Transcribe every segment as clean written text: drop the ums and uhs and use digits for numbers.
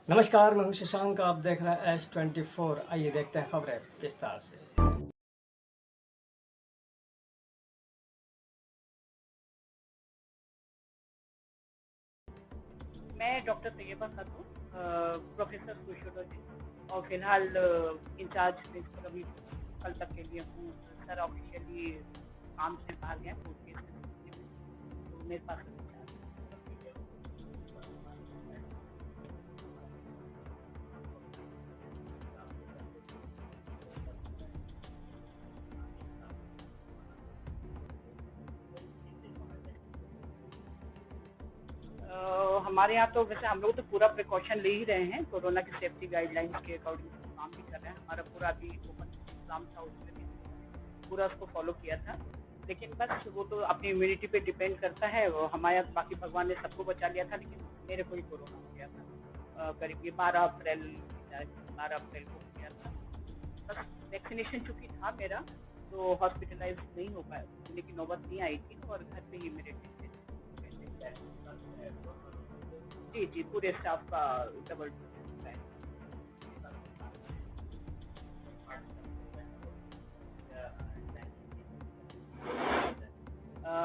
नमस्कार, मैं हूं शशांक। आप देख रहे हैं S24। आइए देखते हैं खबरें विस्तार से। मैं डॉक्टर तैयबा खातून, प्रोफेसर सोशियोलॉजी और फिलहाल इंचार्ज प्रिंसिपल अभी कल तक के लिए हूँ। सर ऑफिशियली काम से बाहर गए कोर्ट केस के सिलसिले में, तो मेरे पास अभी इंचार्ज हमारे यहाँ तो वैसे हम लोग तो पूरा प्रिकॉशन ले ही रहे हैं। कोरोना की सेफ्टी गाइडलाइंस के अकॉर्डिंग काम भी कर रहे हैं। हमारा पूरा अभी ओपन एग्जाम था, उसमें भी पूरा उसको फॉलो किया था। लेकिन बस वो तो अपनी इम्यूनिटी पे डिपेंड करता है। वो हमारे बाकी भगवान ने सबको बचा लिया था, लेकिन मेरे को ही कोरोना हो गया था। करीब ये 12 अप्रैल को हो गया था। बस वैक्सीनेशन चूंकि था मेरा, तो हॉस्पिटलाइज नहीं हो पाया, होने की नौबत नहीं आई थी और घर पे ही मेरे जी जी पूरे स्टाफ का डबल डोज है।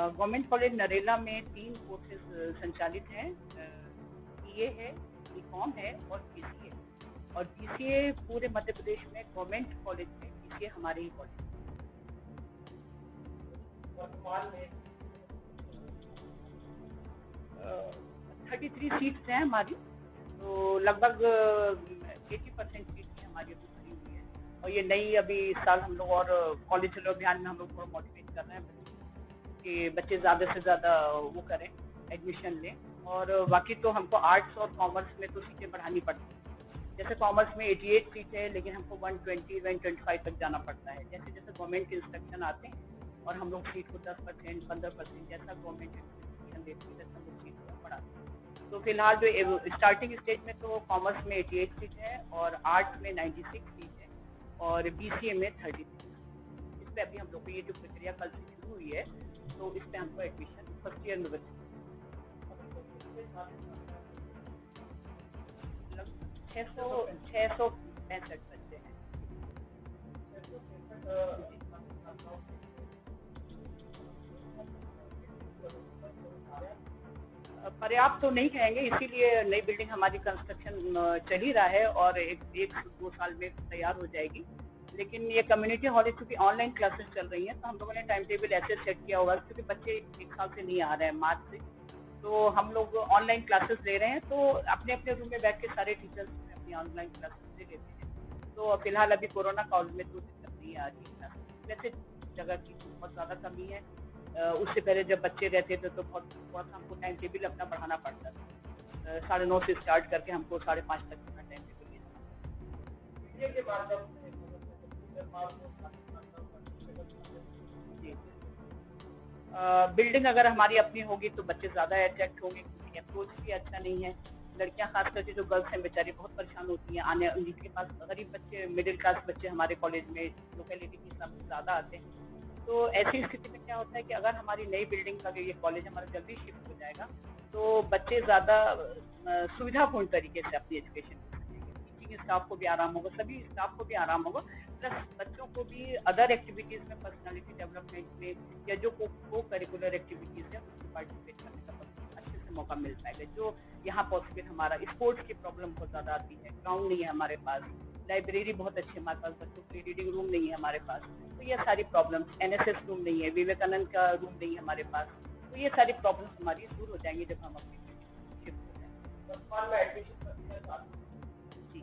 गवर्नमेंट कॉलेज नरेला में 3 कोर्सेज संचालित हैं। बीए है, बीकॉम है और बीसीए। और बीसीए पूरे मध्य प्रदेश में गवर्नमेंट कॉलेज में, बीसीए हमारे ही कॉलेज वर्तमान में 33 सीट्स हैं हमारी, तो लगभग 80% सीट्स हमारी अभी भरी हुई है। और ये नई अभी इस साल हम लोग और कॉलेज चलो अभियान में हम लोग थोड़ा मोटिवेट कर रहे हैं कि बच्चे ज़्यादा से ज़्यादा वो करें, एडमिशन लें। और बाकी तो हमको आर्ट्स और कॉमर्स में तो सीटें बढ़ानी पड़ती हैं। जैसे कॉमर्स में 88 सीट है, लेकिन हमको 120 125 तक जाना पड़ता है। जैसे जैसे गवर्नमेंट के इंस्ट्रक्शन आते हैं और हम लोग सीट को 10% 15% जैसा गवर्नमेंट इंस्ट्रक्शन देती है वैसा हम लोग सीट को बढ़ाते हैं। तो फिलहाल जो स्टार्टिंग स्टेज में तो कॉमर्स में 88 सीट है और आर्ट्स में 96 सीट है और बीसीए में 30 सीट। इस पर अभी हम लोग को ये जो प्रक्रिया कल से शुरू हुई है, तो इस पे हमको एडमिशन फर्स्ट ईयर में बच्चे 665 बच्चे हैं। पर्याप्त तो नहीं कहेंगे, इसीलिए नई बिल्डिंग हमारी कंस्ट्रक्शन चल ही रहा है और एक 2 साल में तैयार हो जाएगी। लेकिन ये कम्युनिटी हॉल चूंकि ऑनलाइन क्लासेस चल रही हैं, तो हम लोगों ने टाइम टेबल ऐसे सेट किया हुआ है, क्योंकि बच्चे 1 साल से नहीं आ रहे हैं, मार्च से। तो हम लोग ऑनलाइन क्लासेस ले रहे हैं, तो अपने अपने रूम में बैठ के सारे टीचर्स अपनी ऑनलाइन क्लासेस ले लेते हैं। तो फिलहाल अभी कोरोना काल में तो दिक्कत नहीं आ रही है। वैसे जगह की बहुत ज़्यादा कमी है। उससे पहले जब बच्चे रहते थे तो बहुत थोड़ा सा हमको टाइम टेबल अपना बढ़ाना पड़ता था। 9:30 से स्टार्ट करके हमको 5:30 तक अपना टाइम टेबल लेना पड़ता जी। बिल्डिंग अगर हमारी अपनी होगी तो बच्चे ज़्यादा अट्रैक्ट होंगे, क्योंकि अप्रोच भी अच्छा नहीं है। लड़कियां खास करके जो गर्ल्स हैं बेचारी बहुत परेशान होती हैं आने, जिनके पास गरीब बच्चे, मिडिल क्लास बच्चे हमारे कॉलेज में लोकेलिटी के हिसाब से ज़्यादा आते हैं। तो ऐसी स्थिति में क्या होता है कि अगर हमारी नई बिल्डिंग का ये कॉलेज हमारा जल्दी शिफ्ट हो जाएगा, तो बच्चे ज़्यादा सुविधापूर्ण तरीके से अपनी एजुकेशन ले सकेंगे। टीचिंग स्टाफ को भी आराम होगा, सभी स्टाफ को भी आराम होगा, प्लस बच्चों को भी अदर एक्टिविटीज़ में, पर्सनालिटी डेवलपमेंट में या जो को करिकुलर एक्टिविटीज़ है उसमें पार्टिसिपेट करने का अच्छे से मौका मिल पाएगा। जो यहाँ पॉसिबल हमारा स्पोर्ट्स की प्रॉब्लम बहुत ज़्यादा आती है, ग्राउंड नहीं है हमारे पास, लाइब्रेरी बहुत अच्छी हमारे पास, बच्चों के लिए रीडिंग रूम नहीं है हमारे पास। तो ये सारी प्रॉब्लम्स, एनएसएस रूम नहीं है, विवेकानंद का रूम नहीं है हमारे पास। तो ये सारी प्रॉब्लम्स हमारी दूर हो जाएंगी जब हम अपनी शिफ्ट हो जाएंगे। जी जी।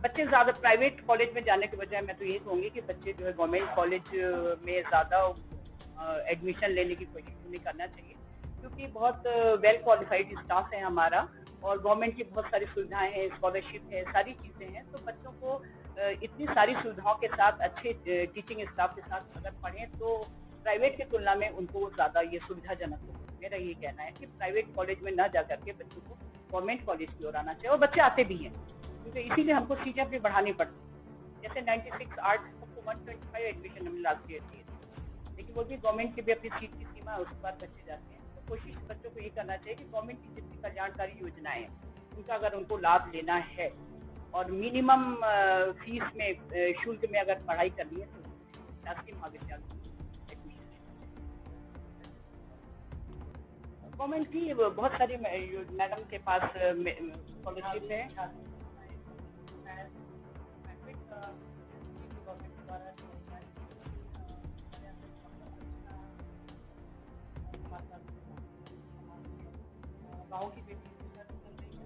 बच्चे ज़्यादा प्राइवेट कॉलेज में जाने के बजाय मैं तो यही कहूँगी कि बच्चे जो है गवर्नमेंट कॉलेज में ज़्यादा एडमिशन लेने की कोशिश नहीं करना चाहिए, क्योंकि बहुत वेल क्वालिफाइड स्टाफ है हमारा और गवर्नमेंट की बहुत सारी सुविधाएं हैं, स्कॉलरशिप है, सारी चीज़ें हैं। तो बच्चों को इतनी सारी सुविधाओं के साथ, अच्छे टीचिंग स्टाफ के साथ अगर पढ़ें तो प्राइवेट की तुलना में उनको ज़्यादा ये सुविधाजनक होगा। मेरा ये कहना है कि प्राइवेट कॉलेज में न जा करके बच्चों को गवर्नमेंट कॉलेज की ओर आना चाहिए, और बच्चे आते भी हैं, क्योंकि इसीलिए हमको सीटें अपनी बढ़ानी पड़ती है। जैसे 96 आर्ट्स को 125 एडमिशन हमने लास्ट ईयर दिए, लेकिन वो भी गवर्नमेंट की भी अपनी सीट की सीमा है, उसके बाद बच्चे जाते हैं। तो कोशिश बच्चों को ये करना चाहिए कि गवर्नमेंट की जितनी कल्याणकारी योजनाएं हैं उनका अगर उनको लाभ लेना है और मिनिमम फीस में शुल्क में अगर पढ़ाई करनी है तो शासकीय महाविद्यालय में एडमिशन गवर्नमेंट की बहुत सारी मैडम के पास स्कॉलरशिप है गाँव की बेटी चल रही है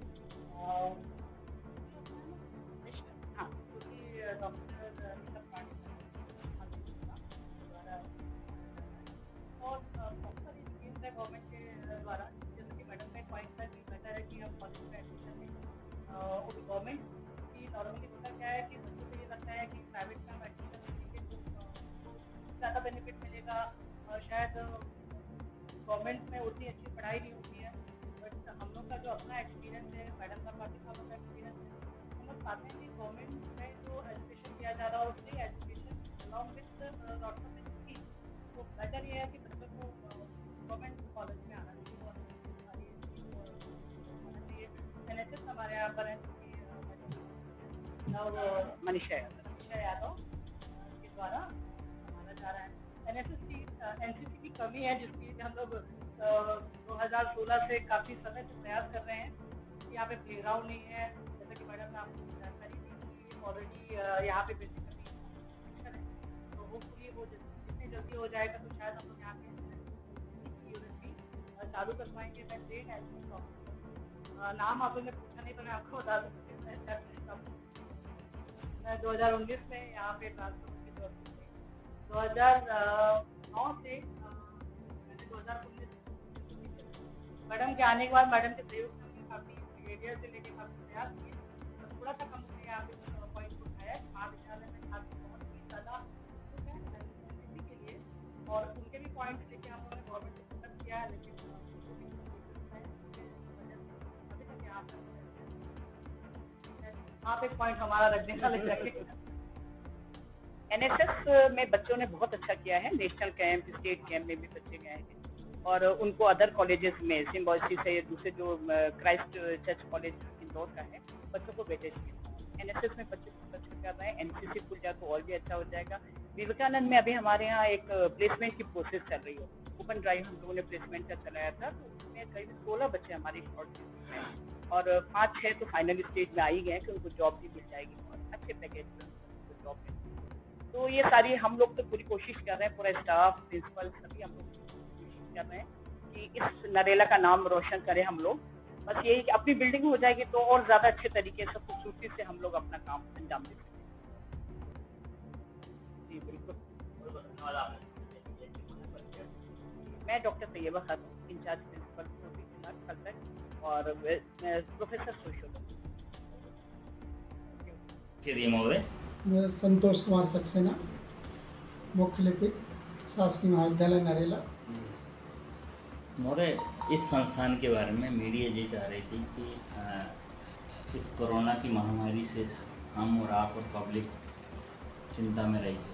हाँ क्योंकि डॉक्टर और बहुत सारी स्कीम्स है गवर्नमेंट के द्वारा जैसे कि मैडम का पॉइंट था कि बेटर है कि हम कॉलेज में एडमिशन लें गवर्नमेंट की नॉर्मली होता क्या है कि बच्चों को ये लगता है कि प्राइवेट में हम एडमिशन लेंगे तो ज़्यादा बेनिफिट मिलेगा शायद गवर्नमेंट में उतनी अच्छी पढ़ाई नहीं होती है बट हम लोग का जो अपना एक्सपीरियंस है मैडम का काफ़ी सालों का एक्सपीरियंस है हम लोग पाते हैं कि गवर्नमेंट में जो एजुकेशन दिया जा रहा है उससे education along with lot of fees तो बेटर ये है कि बच्चों को गवर्नमेंट कॉलेज में आना चाहिए और आना चाहिए NSS हमारे यहाँ पर है मनीषा यादव के द्वारा हमारा जा रहा है NSS की NCC की कमी है जिसकी हम लोग 2016 से काफ़ी समय से प्रयास कर रहे हैं कि यहाँ पे प्लेग्राउंड नहीं है जैसे कि मैडम ने आपको जानकारी दी कि ऑलरेडी यहाँ पे बेसिकली शिक्षण है तो होपफुली वो जितनी जल्दी हो जाएगा तो शायद हम लोग यहाँ पे यूनिवर्सिटी चालू कर पाएंगे मैं ट्रेन एजुकेशन नाम आप लोगों ने पूछा नहीं तो मैं आपको बता दूँ मैं 2019 में यहाँ पे ट्रांसफर की जरूरत थी 2009 से मैंने 2019 मैडम के आने के बाद मैडम के प्रयोग से हमने काफ़ी एरिया से लेके काफ़ी प्रयास किए तो थोड़ा सा कम से यहाँ पे पॉइंट उठाया महाविद्यालय में छात्र बहुत ही ज़्यादा इसी के लिए और उनके भी पॉइंट लेके हम लोगों ने गवर्नमेंट से डिस्कस किया है लेकिन अभी तक यहाँ पर आप एक पॉइंट हमारा रख देना लग जाएगा NSS में बच्चों ने बहुत अच्छा किया है नेशनल कैंप स्टेट कैंप में भी बच्चे गए हैं और उनको अदर कॉलेजेस में सिम्बॉयसिस है दूसरे जो क्राइस्ट चर्च कॉलेज इंदौर का है बच्चों को भेजे NSS में बच्चे बहुत अच्छा कर रहे हैं NCC खुल जाए तो और भी अच्छा हो जाएगा विवेकानंद में अभी हमारे यहाँ एक प्लेसमेंट की प्रोसेस चल रही है ओपन ड्राइव हम लोगों ने प्लेसमेंट का चलाया था तो उसमें करीब 16 बच्चे हमारे शॉर्ट हैं और 5-6 तो फाइनल स्टेज में आ ही गए कि उनको जॉब भी मिल जाएगी और अच्छे पैकेज में जॉब मिल तो ये सारी हम लोग तो पूरी कोशिश कर रहे हैं पूरा स्टाफ प्रिंसिपल सभी हम लोग कोशिश कर रहे हैं कि इस नरेला का नाम रोशन करें हम लोग बस यही कि अपनी बिल्डिंग हो जाएगी तो और ज़्यादा अच्छे तरीके से खूबसूरती से हम लोग अपना काम अंजाम दे सकें जी बिल्कुल मैं डॉक्टर तैयबा खातून इंचार्ज प्रिंसिपल और प्रोफेसर सोशियोलॉजी महोदय मैं संतोष कुमार सक्सेना मुख्य लिपिक शासकीय महाविद्यालय नरेला महोदय इस संस्थान के बारे में मीडिया ये चाह रही थी कि इस कोरोना की महामारी से हम और आप और पब्लिक चिंता में रही है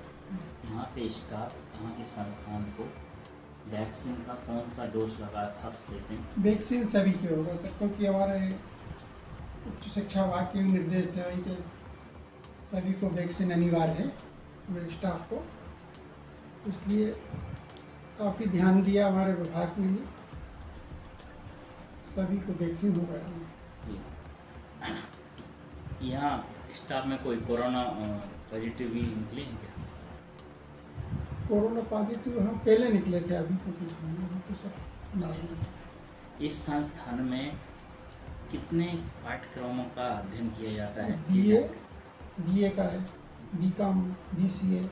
यहाँ के स्टाफ यहाँ के संस्थान को वैक्सीन का कौन सा डोज लगा फर्स्ट सेकेंड वैक्सीन सभी के होगा सर क्योंकि हमारे उच्च शिक्षा विभाग के भी निर्देश थे वही के सभी को वैक्सीन अनिवार्य है पूरे स्टाफ को इसलिए काफ़ी ध्यान दिया हमारे विभाग ने भी सभी को वैक्सीन हो गया यहाँ स्टाफ में कोई कोरोना पॉजिटिव भी निकले हैं क्या कोरोना पॉजिटिव हम पहले निकले थे अभी तो कुछ नहीं अभी तो सब नॉर्मल इस संस्थान में कितने पाठ्यक्रमों का अध्ययन किया जाता है BA का है BCom BCA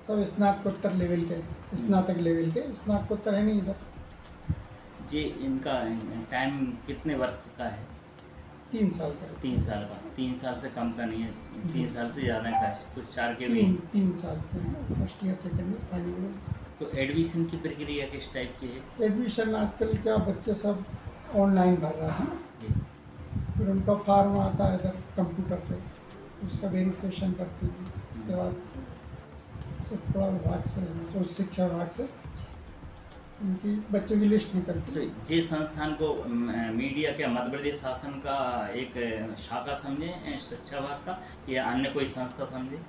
सब स्नातकोत्तर लेवल के स्नातक लेवल के स्नातकोत्तर है नहीं इधर जी इनका टाइम कितने वर्ष का है 3 साल का 3 साल का 3 साल से कम का नहीं है 3 साल से ज़्यादा का है कुछ 4 के भी 3 साल के हैं first year second year final year तो एडमिशन की प्रक्रिया किस टाइप की है एडमिशन आजकल क्या बच्चे सब ऑनलाइन भर रहे हैं जी फिर उनका फॉर्म आता है इधर कंप्यूटर पे उसका वेरिफिकेशन करते हैं उसके बाद थोड़ा विभाग से उच्च शिक्षा विभाग से उनकी बच्चों की लिस्ट निकलती तो है। जे संस्थान को मीडिया के मध्य प्रदेश शासन का एक शाखा समझे शिक्षा विभाग का, या अन्य कोई संस्था समझे?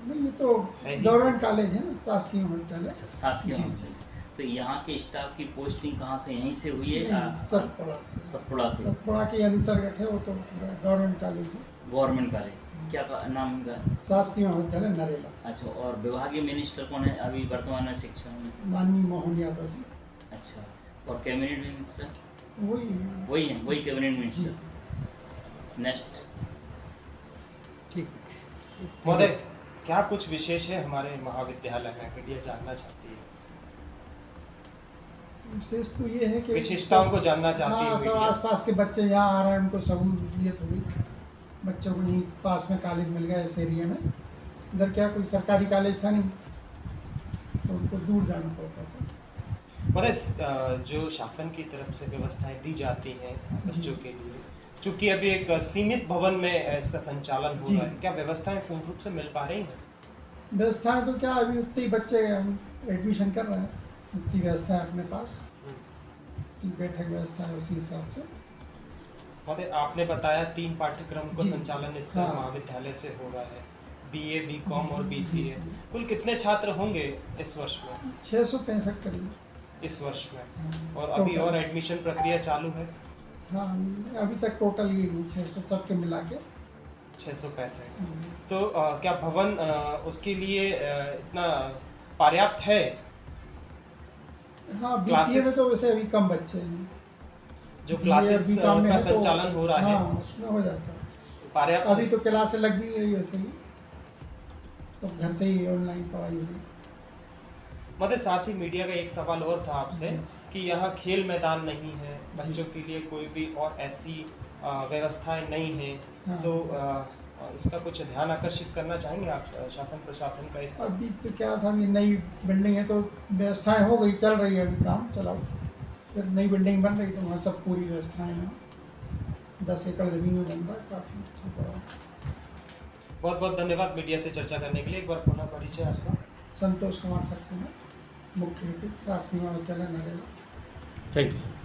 नहीं, ये तो गवर्नमेंट कॉलेज है ना, शासकीय महाविद्यालय। अच्छा, शासकीय जी। महाविद्यालय। तो यहाँ के स्टाफ की पोस्टिंग कहाँ से, यहीं से हुई है? नहीं, सतपुड़ा से। सतपुड़ा से। सतपुड़ा के अंतर्गत है वो, तो गवर्नमेंट कॉलेज है। गवर्नमेंट कॉलेज, क्या नाम उनका? शासकीय महाविद्यालय नरेला। अच्छा, और विभागीय मिनिस्टर कौन है अभी वर्तमान में शिक्षा में? माननीय मोहन यादव जी। अच्छा, और कैबिनेट मिनिस्टर? वही है। वही कैबिनेट मिनिस्टर। नेक्स्ट। ठीक। महोदय, क्या कुछ विशेष है हमारे महाविद्यालय में, मीडिया जानना चाहती है? विशेष तो ये है कि विशेषताओं को जानना चाहती है हाँ, सब मीडिया। आसपास के बच्चे यहाँ आ रहे हैं, उनको सहूलियत हो गई। बच्चों को यहीं पास में कॉलेज मिल गया इस एरिया में। इधर क्या कोई सरकारी कॉलेज था नहीं, तो उनको दूर जाना पड़ता था। महोदय, जो शासन की तरफ से व्यवस्थाएं दी जाती हैं बच्चों के लिए, चूंकि अभी एक सीमित भवन में इसका संचालन हो जी। रहा है, क्या व्यवस्थाएं पूर्ण रूप से मिल पा रही हैं? व्यवस्थाएं तो क्या, अभी उतने ही बच्चे हम एडमिशन कर रहे हैं, उतनी व्यवस्था है अपने पास, बैठक व्यवस्था है उसी हिसाब से। महोदय, आपने बताया 3 पाठ्यक्रम का जी। संचालन इस हाँ। महाविद्यालय से हो रहा है, BA, BCom और BCA। कुल कितने छात्र होंगे इस वर्ष में? 665 करीब। इस वर्ष में, हाँ, और अभी टोटल। और एडमिशन प्रक्रिया चालू है? हाँ, अभी तक टोटल ये 600 सबके मिला के। 665। तो क्या भवन उसके लिए इतना पर्याप्त है? हाँ, BCA Classes- में तो वैसे अभी कम बच्चे हैं। जो क्लासेस BCom में का है तो- संचालन हो रहा हाँ, है, उसमें हो जाता है। पर्याप्त अभी है? तो क्लासें लग भी नहीं रही वैसे ही, तो घर से ही ऑनलाइन पढ़ाई हो रही। मतलब साथ ही मीडिया का एक सवाल और था आपसे कि यहाँ खेल मैदान नहीं है, बच्चों के लिए कोई भी और ऐसी व्यवस्थाएं नहीं है, हाँ। तो इसका कुछ ध्यान आकर्षित करना चाहेंगे आप शासन प्रशासन का इस पर? अभी तो क्या था, ये नई बिल्डिंग है तो व्यवस्थाएं हो गई, चल रही है अभी काम चलाओ। फिर नई बिल्डिंग बन रही तो वहाँ सब पूरी व्यवस्थाएं हैं। 10 एकड़ ज़मीन में बन रहा है, काफ़ी अच्छा बड़ा। बहुत बहुत धन्यवाद मीडिया से चर्चा करने के लिए। एक बार पुनः परिचय आपका। संतोष कुमार सक्सेना, मुख्य शासकीय महाविद्यालय नरेला। Thank you.